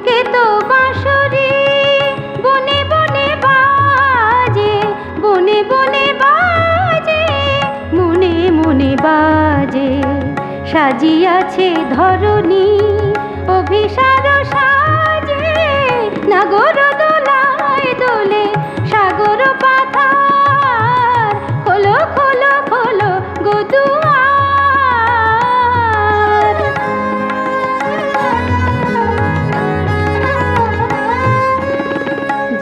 সংকেত বাঁশরি বনে বনে বাজে, বনে বনে বাজে, মনে মনে বাজে। সাজিয়াছে ধরণী অভিসার সাজে, নাগর দোলায় দোলে সাগর পাথার। খোলো খোলো খোলো গো দুয়ার।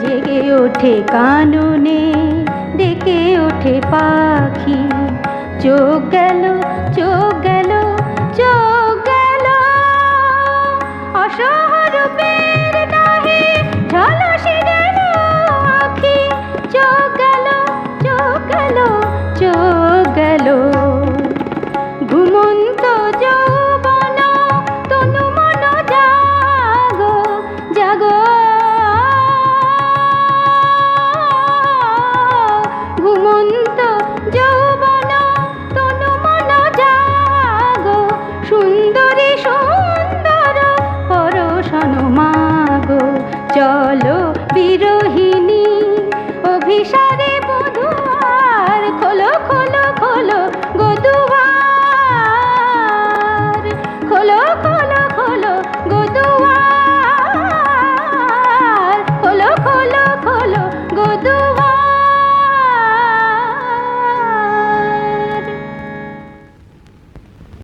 জেগে ওঠে কাননে, ডেকে ওঠে পাখি। চোখ গেল, চোখ গেল, চোখ গেল, অসহরূপের দাহে ঝলসে গেল আখি। চোখ গেল, চোখ গেল, চোখ গেল। ঘুমন্ত যৌবন তনু মন জাগো, জাগো। ঘুমন্ত যৌবন তনু মন জাগো, সুন্দরী সুন্দর পরশন মাগো। চলো বিরোহিণী অভিসারে